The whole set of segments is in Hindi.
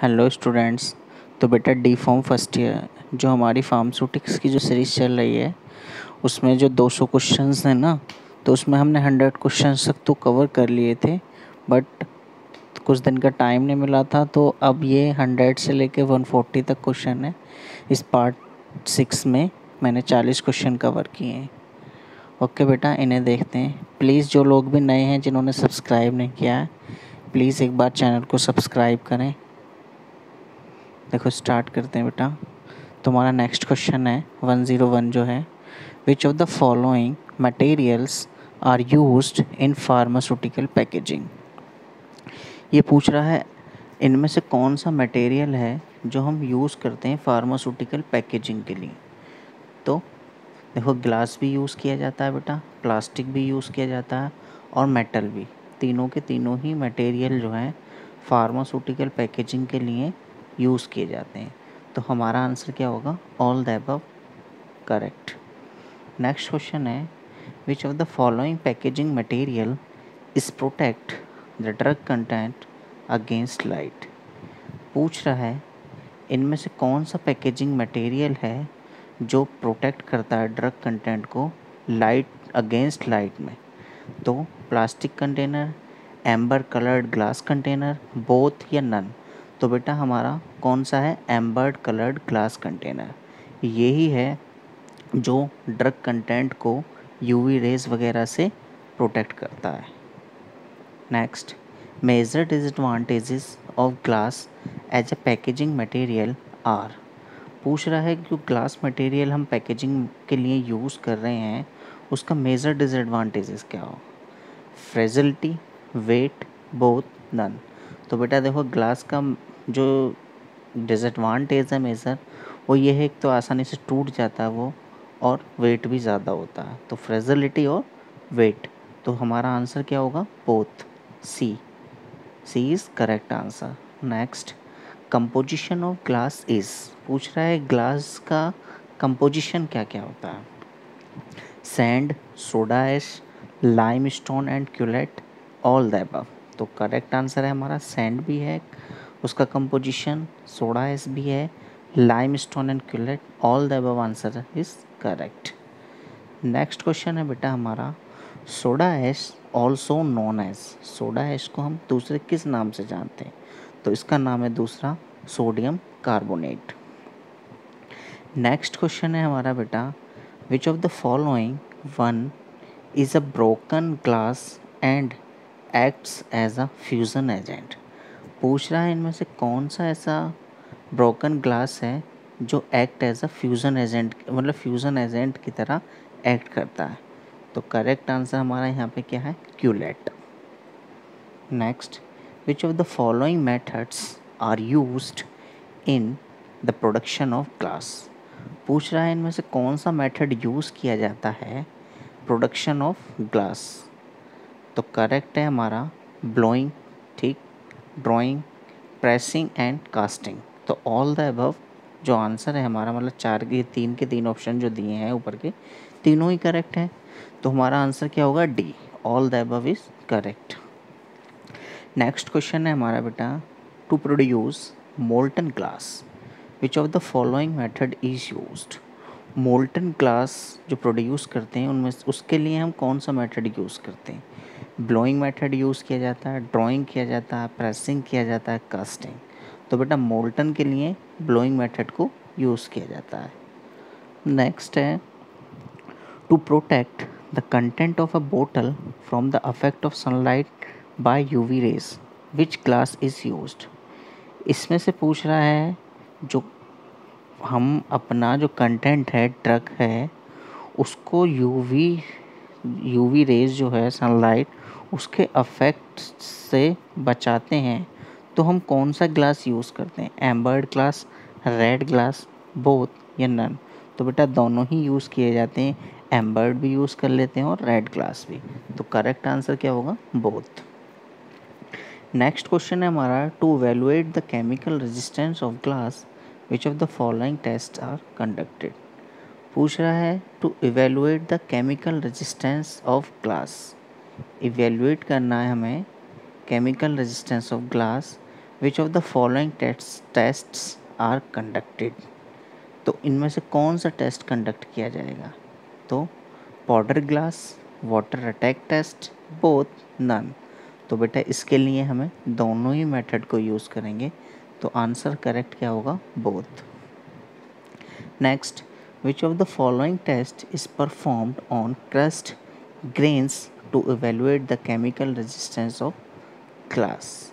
Hello students. तो बेटा डी फॉर्म फर्स्ट ईयर जो हमारी फार्मास्यूटिक्स की जो सीरीज़ चल रही है उसमें जो 200 क्वेश्चंस हैं ना, तो उसमें हमने 100 क्वेश्चंस तक तो कवर कर लिए थे। बट कुछ दिन का टाइम नहीं मिला था, तो अब ये 100 से लेके 140 तक क्वेश्चन है। इस पार्ट 6 में मैंने 40 क्वेश्चन कवर किए हैं। ओके बेटा, इन्हें देखते हैं। प्लीज़ जो लोग भी नए हैं जिन्होंने सब्सक्राइब नहीं किया है, प्लीज़ एक बार चैनल को सब्सक्राइब करें। देखो स्टार्ट करते हैं बेटा। तुम्हारा नेक्स्ट क्वेश्चन है 101 जो है, which of the following materials are used in pharmaceutical packaging. ये पूछ रहा है इनमें से कौन सा मटेरियल है जो हम यूज़ करते हैं फार्मास्यूटिकल पैकेजिंग के लिए। तो देखो ग्लास भी यूज़ किया जाता है बेटा, प्लास्टिक भी यूज़ किया जाता है और मेटल भी। तीनों के तीनों ही मटेरियल जो हैं फार्मास्यूटिकल पैकेजिंग के लिए यूज़ किए जाते हैं। तो हमारा आंसर क्या होगा? All the above correct. Next question है, which of the following packaging material is protect the drug content against light. पूछ रहा है इनमें से कौन सा पैकेजिंग मटेरियल है जो प्रोटेक्ट करता है ड्रग कंटेंट को लाइट अगेंस्ट लाइट में। तो plastic container, amber coloured glass container, both या नन। तो बेटा हमारा कौन सा है? Ambered coloured glass container. यही है जो ड्रग कंटेंट को यूवी रेज वगैरह से प्रोटेक्ट करता है। Next, major disadvantages of glass as a packaging material are. पूछ रहा है कि जो ग्लास मटेरियल हम पैकेजिंग के लिए यूज़ कर रहे हैं उसका मेजर डिसएडवांटेजेस क्या हो? Fragility, weight, both, none. तो बेटा देखो ग्लास का जो डिसएडवांटेज है मेजर, वो ये है एक तो आसानी से टूट जाता है वो, और वेट भी ज़्यादा होता है। तो फ्रेजिलिटी और वेट। तो हमारा आंसर क्या होगा? Both. C is correct answer. Next, composition of glass is. पूछ रहा है ग्लास का कंपोजिशन क्या क्या होता है? Sand, soda ash, limestone and cullet, all the above. तो करेक्ट आंसर है हमारा सैंड भी है उसका कंपोजिशन, सोडा ऐश भी है, limestone and cullet, all the above answer is correct. Next question है बेटा हमारा, soda ash also known as. Soda ash को हम दूसरे किस नाम से जानते हैं? तो इसका नाम है दूसरा सोडियम कार्बोनेट। नेक्स्ट क्वेश्चन है हमारा बेटा, which of the following one is a broken glass and acts as a fusion agent. पूछ रहा है इनमें से कौन सा ऐसा ब्रोकन ग्लास है जो act as a fusion agent, मतलब फ्यूज़न एजेंट की तरह एक्ट करता है। तो करेक्ट आंसर हमारा यहाँ पे क्या है? Cullet. Next, which of the following methods are used in the production of glass. पूछ रहा है इनमें से कौन सा मेथड यूज़ किया जाता है प्रोडक्शन ऑफ ग्लास। तो करेक्ट है हमारा ब्लोइंग, ठीक, ड्राइंग, प्रेसिंग एंड कास्टिंग। तो ऑल द अबव जो आंसर है हमारा, मतलब चार के तीन के तीन ऑप्शन जो दिए हैं ऊपर के, तीनों ही करेक्ट हैं। तो हमारा आंसर क्या होगा? D, all the above is correct. Next question है हमारा बेटा, to produce molten glass which of the following method is used. Molten glass जो प्रोड्यूस करते हैं उनमें उसके लिए हम कौन सा मेथड यूज़ करते हैं? ब्लोइंग मेथड यूज़ किया जाता है, ड्राइंग किया जाता है, प्रेसिंग किया जाता है, कास्टिंग। तो बेटा मोल्टन के लिए ब्लोइंग मेथड को यूज़ किया जाता है। नेक्स्ट है, to protect the content of a बोतल from the affect of sunlight by UV rays which glass is used. इसमें से पूछ रहा है जो हम अपना जो कंटेंट है ड्रग है उसको यूवी रेज जो है सनलाइट उसके अफेक्ट से बचाते हैं, तो हम कौन सा ग्लास यूज़ करते हैं? एम्बर्ड ग्लास, रेड ग्लास, बोथ या नन। तो बेटा दोनों ही यूज़ किए जाते हैं, एम्बर्ड भी यूज़ कर लेते हैं और रेड ग्लास भी। तो करेक्ट आंसर क्या होगा? बोथ। नेक्स्ट क्वेश्चन है हमारा, to evaluate the chemical resistance of glass which of the following test are conducted. पूछ रहा है to evaluate the chemical resistance of glass. Evaluate करना है हमें chemical resistance of glass which of the following tests are conducted, तो इनमें से कौन सा टेस्ट कंडक्ट किया जाएगा? तो powder glass, water attack test, both, none. तो बेटा इसके लिए हमें दोनों ही मेथड को यूज़ करेंगे, तो आंसर करेक्ट क्या होगा? Both. Next, which of the following test is performed on crust grains to evaluate the chemical resistance of glass.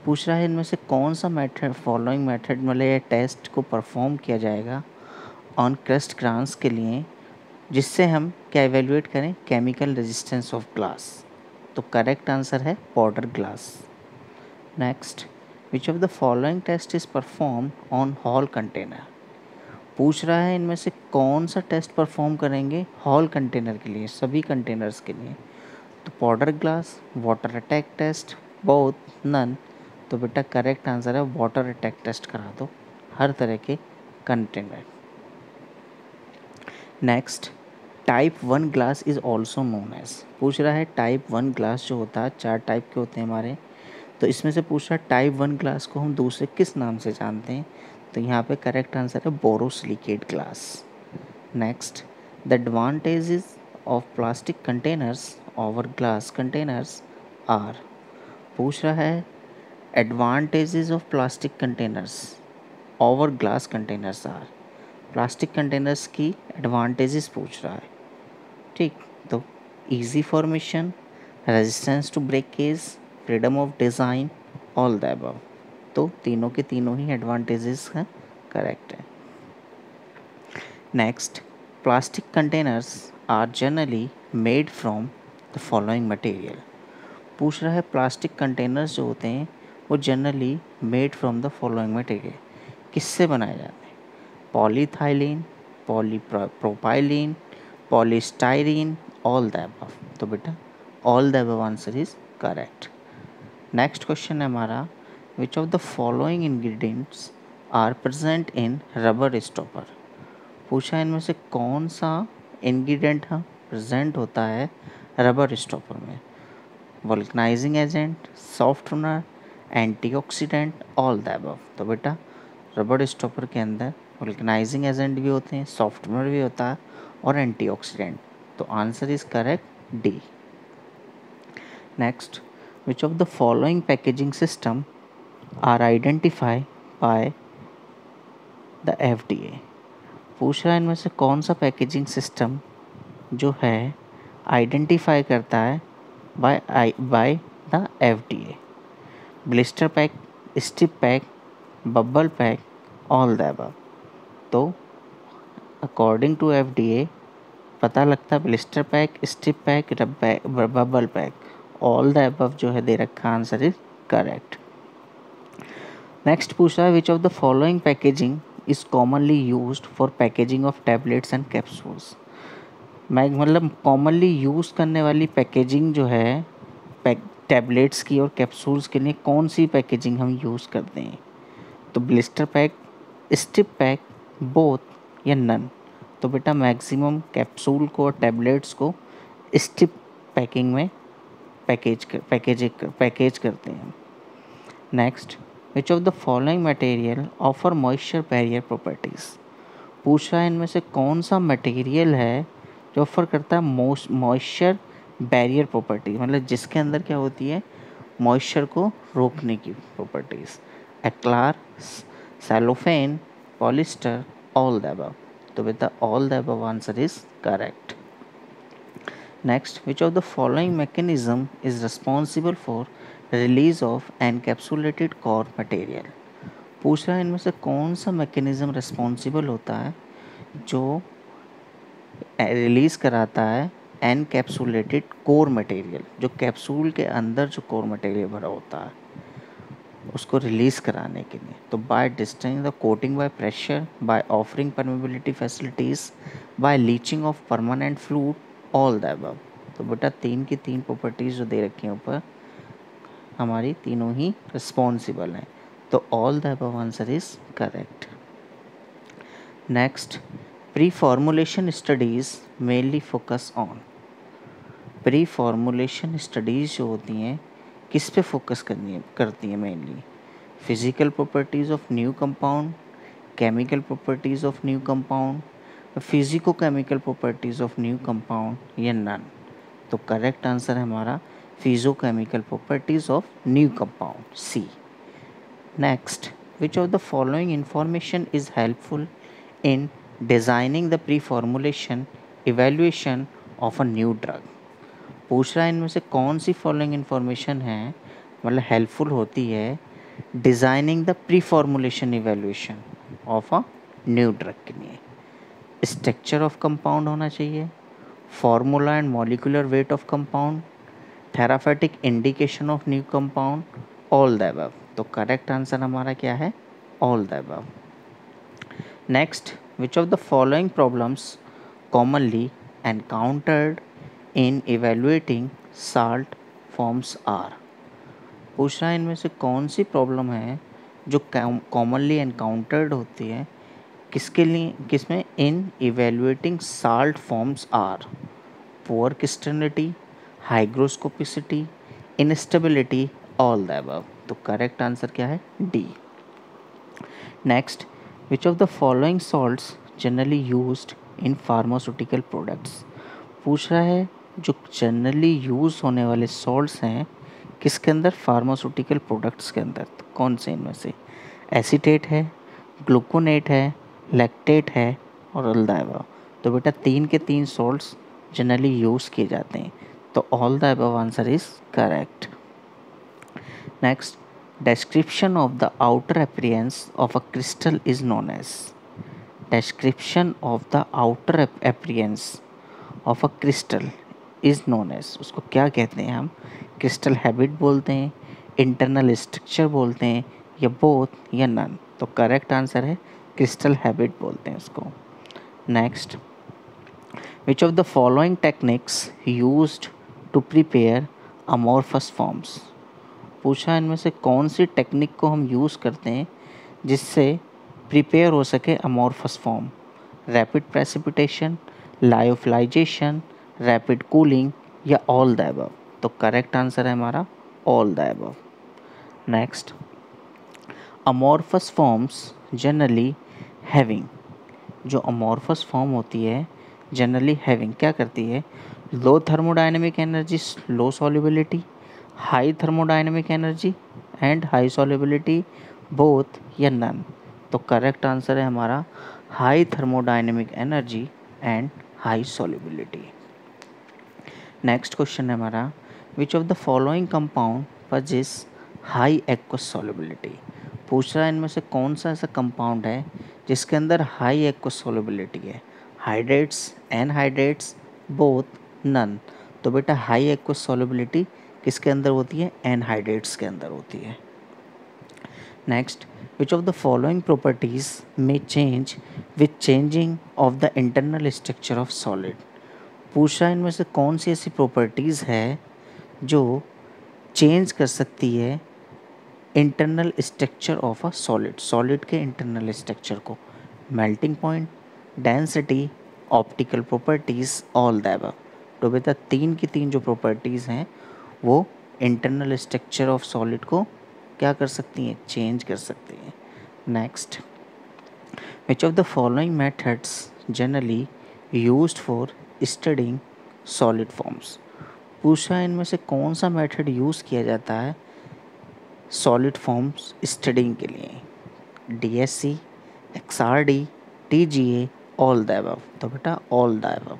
पूछ रहा है इनमें से कौन सा मेथड, फॉलोइंग मेथड मतलब ये टेस्ट को परफॉर्म किया जाएगा ऑन क्रस्ट ग्रान्स के लिए, जिससे हम क्या इवेलुएट करें? Chemical resistance of glass. तो करेक्ट आंसर है powder glass. Next, which of the following test is perform on whole container. पूछ रहा है इनमें से कौन सा टेस्ट परफॉर्म करेंगे हॉल कंटेनर के लिए, सभी कंटेनर्स के लिए? तो powder glass, water attack test, both, none. तो बेटा करेक्ट आंसर है वाटर अटैक टेस्ट करा दो हर तरह के container. Next, type 1 glass is also known as. पूछ रहा है टाइप 1 ग्लास जो होता है, 4 टाइप के होते हैं हमारे, तो इसमें से पूछ रहा है टाइप 1 ग्लास को हम दूसरे किस नाम से जानते हैं? तो यहाँ पे करेक्ट आंसर है borosilicate glass. Next, the advantages of plastic containers over glass containers are. पूछ रहा है advantages of plastic containers over glass containers are. Plastic containers की एडवांटेजेस पूछ रहा है, ठीक। तो easy formation, resistance to breakage, freedom of design, all the above. तो तीनों के तीनों ही एडवांटेजेस हैं, करेक्ट है। Next, plastic containers are generally made from the following material. पूछ रहा है प्लास्टिक कंटेनर्स जो होते हैं वो generally made from the following material, किससे बनाए जाते हैं? Polyethylene, polypropylene, polystyrene, all the above. तो बेटा all the above answer is correct. Next question है हमारा, which of the following ingredients are present in rubber stopper. पूछा इनमें से कौन सा इंग्रेडिएंट प्रेजेंट होता है रबर स्टॉपर में? Vulcanising agent, softener, antioxidant, all the above. तो बेटा रबर स्टॉपर के अंदर वल्कनाइजिंग एजेंट भी होते हैं, सॉफ्टनर भी होता है और एंटीऑक्सीडेंट। तो answer is correct D. Next, which of the following packaging system are identify by the FDA। पूछ रहा है इनमें से कौन सा पैकेजिंग सिस्टम जो है आइडेंटिफाई करता है by the FDA? Blister pack, strip pack, bubble pack, all the above. तो अकॉर्डिंग टू FDA पता लगता है blister pack, strip pack, bubble pack, all the above जो है दे रखा, आंसर इज करेक्ट। नेक्स्ट पूछ रहा है which of the following packaging is commonly used for packaging of tablets and capsules. मैं मतलब कॉमनली यूज़ करने वाली पैकेजिंग जो है टैबलेट्स की और कैप्सूल्स के लिए कौन सी पैकेजिंग हम यूज़ करते हैं? तो blister pack, strip pack, both या नन। तो बेटा मैक्सिमम कैप्सूल को और टैबलेट्स को स्टिप पैकिंग में पैकेज करते हैं। Next, which of the following material offer moisture barrier properties. पूछ रहा है इनमें से कौन सा मटेरियल है जो ऑफर करता है मॉइस्चर बैरियर प्रॉपर्टी, मतलब जिसके अंदर क्या होती है मॉइस्चर को रोकने की properties? Aclar, cellophane, polyester, all the above. तो बेटा all the above answer is correct. Next, which of the following mechanism is responsible for release of encapsulated core material. पूछ रहा है इनमें से कौन सा मैकेनिज्म रिस्पॉन्सिबल होता है जो रिलीज़ कराता है एनकैप्सुलेटेड कोर मटेरियल, जो कैप्सूल के अंदर जो कोर मटेरियल भरा होता है उसको रिलीज़ कराने के लिए? तो by distancing the coating by pressure, by offering permeability facilities, by leaching of permanent fluid, all the above. तो बेटा तीन की तीन प्रॉपर्टीज़ जो दे रखी हैं ऊपर हमारी तीनों ही रिस्पॉन्सिबल हैं, तो all the above answer is correct. Next, pre formulation studies mainly focus on. Pre formulation studies जो होती हैं किस पे फोकस करती हैं mainly? Physical properties of new compound, chemical properties of new compound, physico chemical properties of new compound या नन। तो करेक्ट आंसर है हमारा physico chemical properties of new compound, C. Next, which of the following information is helpful in designing the pre formulation evaluation of a new drug. पूछ रहा है इनमें से कौन सी फॉलोइंग इंफॉर्मेशन है, मतलब हेल्पफुल होती है designing the pre formulation evaluation of a new drug के लिए। स्ट्रक्चर ऑफ कंपाउंड होना चाहिए, formula and molecular weight of compound, therapeutic indication of new compound, all the above. तो करेक्ट आंसर हमारा क्या है, all the above. Next, which of the following problems commonly encountered in evaluating salt forms are. पूछ रहा है इनमें से कौन सी प्रॉब्लम है जो कॉमनली एनकाउंटर्ड होती है किसके लिए, किसमें, in evaluating salt forms are, poor crystallinity, hygroscopicity, instability, all the above. तो करेक्ट आंसर क्या है, D. Next, which of the following salts generally used in pharmaceutical products. पूछ रहा है जो जनरली यूज़ होने वाले सॉल्ट्स हैं किसके अंदर, फार्मास्यूटिकल प्रोडक्ट्स के अंदर। तो कौन से इनमें से, एसीटेट है, ग्लूकोनेट है, लैक्टेट है और ऑल द अबव। तो बेटा 3 के 3 सॉल्ट्स जनरली यूज़ किए जाते हैं, तो all the above answer is correct. Next, description of the outer appearance of a crystal is known as। description of the outer appearance of a crystal is known as, उसको क्या कहते हैं हम, क्रिस्टल हैबिट बोलते हैं, इंटरनल स्ट्रक्चर बोलते हैं, या बोथ या नन। तो करेक्ट आंसर है क्रिस्टल हैबिट बोलते हैं उसको। Next, which of the following techniques used to prepare amorphous forms. पूछा इनमें से कौन सी टेक्निक को हम यूज़ करते हैं जिससे प्रिपेयर हो सके amorphous form, rapid precipitation, lyophilisation, rapid cooling या ऑल द अबव। तो करेक्ट आंसर है हमारा all the above. Next, amorphous forms generally having, जो अमोर्फस फॉर्म होती है जनरली हैविंग क्या करती है, low thermodynamic energy, low solubility, high thermodynamic energy and high solubility, both या नन। तो करेक्ट आंसर है हमारा high thermodynamic energy and high solubility. Next question है हमारा, which of the following compound possess high aqueous solubility. पूछ रहा है इनमें से कौन सा ऐसा कंपाउंड है जिसके अंदर हाई एक्वस सॉल्युबिलिटी है, हाइड्रेट्स, एनहाइड्रेट्स, बोथ, नन। तो बेटा हाई एक्वस सॉल्युबिलिटी किसके अंदर होती है, एनहाइड्रेट्स के अंदर होती है। Next, which of the following properties में change with changing of the internal structure of solid. पूछ रहा है इनमें से कौन सी ऐसी प्रॉपर्टीज़ है जो चेंज कर सकती है internal structure of a solid, solid के इंटरनल स्ट्रक्चर को, melting point, density, optical properties, all the above. तो बेटा 3 की 3 जो प्रॉपर्टीज़ हैं वो इंटरनल स्ट्रक्चर ऑफ सॉलिड को क्या कर सकती हैं, चेंज कर सकती हैं। Next, which of the following methods generally used for studying solid forms. पूछा है इनमें से कौन सा मेथड यूज़ किया जाता है सॉलिड फॉर्म्स स्टडिंग के लिए, DSC, XRD, TGA, all the above. तो बेटा ऑल द अबव,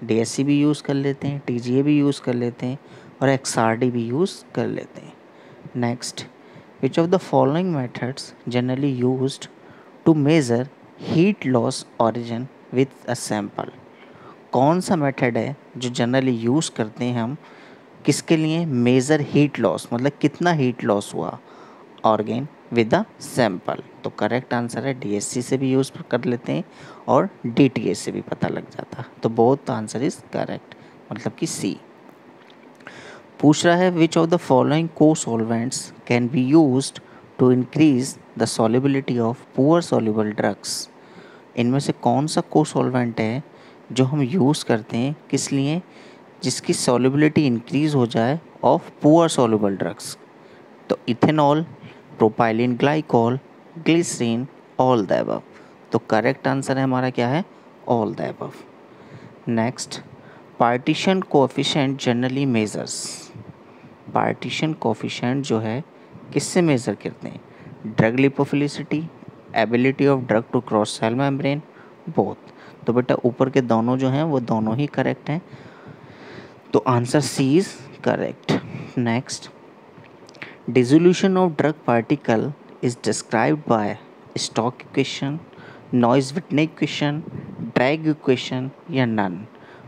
DSC भी यूज़ कर लेते हैं, TGA भी यूज़ कर लेते हैं और XRD भी यूज़ कर लेते हैं। Next, which of the following methods generally used to measure heat loss origin with a sample. कौन सा मेथड है जो जनरली यूज़ करते हैं हम किसके लिए, मेज़र हीट लॉस, मतलब कितना हीट लॉस हुआ ऑर्गेन विद अ सैंपल। तो करेक्ट आंसर है DSC से भी यूज़ कर लेते हैं और DTA से भी पता लग जाता। तो बोथ आंसर इज करेक्ट, मतलब कि C। पूछ रहा है which of the following cosolvents can be used to increase the solubility of poor soluble drugs. इनमें से कौन सा को सॉल्वेंट है जो हम यूज़ करते हैं किस लिए, जिसकी सॉल्युबिलिटी इंक्रीज हो जाए ऑफ पुअर सॉल्युबल ड्रग्स। तो ethanol, propylene glycol, glycerin, all the above. तो करेक्ट आंसर है हमारा क्या है, all the above. Next, partition coefficient generally measures. Partition coefficient जो है किससे मेज़र करते हैं, drug lipophilicity, ability of drug to cross cell membrane, both. तो बेटा ऊपर के दोनों जो हैं वो दोनों ही करेक्ट हैं, तो answer C is correct. Next, dissolution of drug particle is described by Stoke equation, Noyes Whitney equation, drag equation या नन।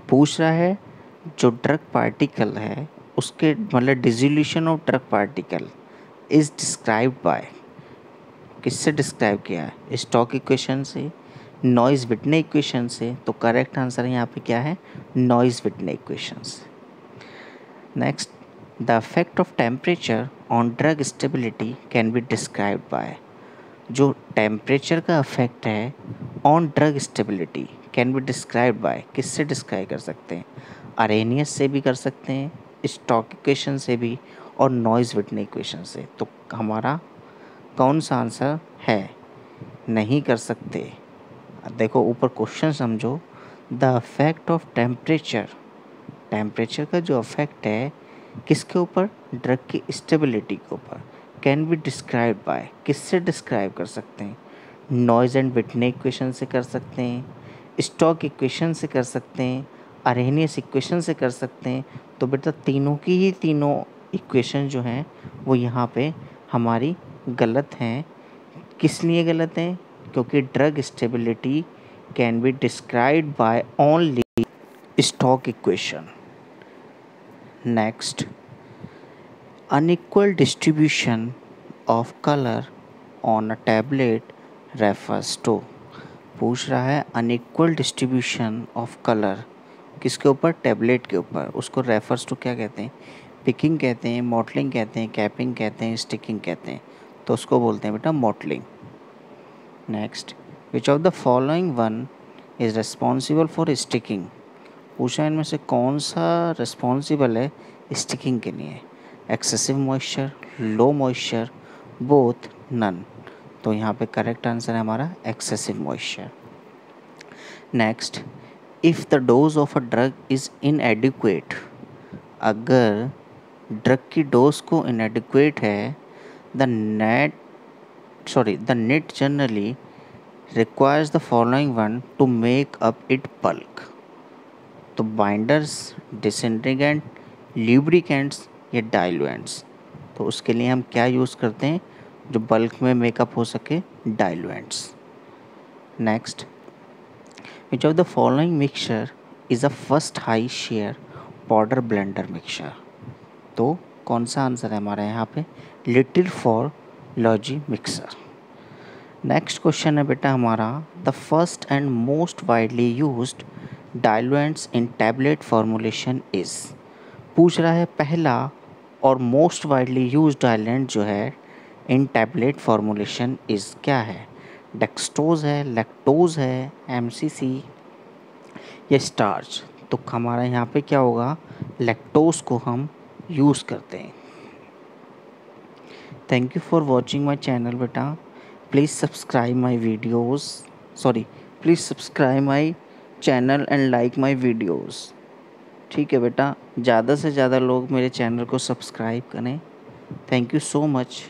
पूछ रहा है जो ड्रग पार्टिकल है उसके मतलब dissolution of drug particle is described by, किससे डिस्क्राइब किया है, स्टोक इक्वेशन से, नॉइज विटने इक्वेशन से। तो करेक्ट आंसर यहाँ पे क्या है, नॉइज विटने इक्वेशन से। Next, the effect of temperature on drug stability can be described bye. जो टेम्परेचर का इफेक्ट है on drug stability can be described by, किससे डिस्क्राइब कर सकते हैं, अरेनियस से भी कर सकते हैं, स्टोक इक्वेशन से भी, और नॉइज विटने इक्वेशन से। तो हमारा कौन सा आंसर है, नहीं कर सकते। देखो ऊपर क्वेश्चन समझो, the effect of temperature, temperature का जो इफेक्ट है किसके ऊपर, ड्रग की स्टेबिलिटी के ऊपर, कैन बी डिस्क्राइब बाय, किससे डिस्क्राइब कर सकते हैं, नॉइज एंड विटने इक्वेशन से कर सकते हैं, स्टोक इक्वेशन से कर सकते हैं, अरेनियस इक्वेशन से कर सकते हैं। तो बेटा तीनों की ही तीनों इक्वेशन जो हैं वो यहाँ पे हमारी गलत हैं। किस लिए गलत हैं, क्योंकि drug stability can be described by only stoke equation. Next, unequal distribution of color on a tablet refers to। पूछ रहा है unequal distribution of color किसके ऊपर, टेबलेट के ऊपर, उसको रेफर्स टू क्या कहते हैं, पिकिंग कहते हैं, मॉटलिंग कहते हैं, कैपिंग कहते हैं, स्टिकिंग कहते हैं। तो उसको बोलते हैं बेटा mottling. Next, which of the following one is responsible for sticking. पूछा इनमें से कौन सा रिस्पॉन्सिबल है स्टिकिंग के लिए, excessive moisture, low moisture, both, none. तो यहाँ पे करेक्ट आंसर है हमारा excessive moisture. Next, if the dose of a drug is इनएडिक्वेट, अगर ड्रग की डोज को इनएडिक्वेट है, the net generally requires the following one two make up it bulk. तो बाइंडर्स, डिसइंटीग्रेंट, ल्यूब्रिकेंट्स या डाइलुएंट्स। तो उसके लिए हम क्या यूज़ करते हैं जो बल्क में मेकअप हो सके, diluents. Next, which of the following mixture is a first high shear powder blender mixture. तो कौन सा आंसर है हमारा यहाँ पे, Littleford Lodige mixer. Next question है बेटा हमारा, the first and most widely used diluents in tablet formulation is. पूछ रहा है पहला और मोस्ट वाइडली यूज डाइलेंट जो है इन टैबलेट फॉर्मुलेशन इज़ क्या है, डेक्सटोज है, लैक्टोज है, एमसीसी या स्टार्च। तो हमारा यहाँ पे क्या होगा, लैक्टोज को हम यूज़ करते हैं। Thank you for watching my channel बेटा। Please subscribe my videos, please subscribe my channel and like my videos. ठीक है बेटा, ज़्यादा से ज़्यादा लोग मेरे चैनल को सब्सक्राइब करें। Thank you so much.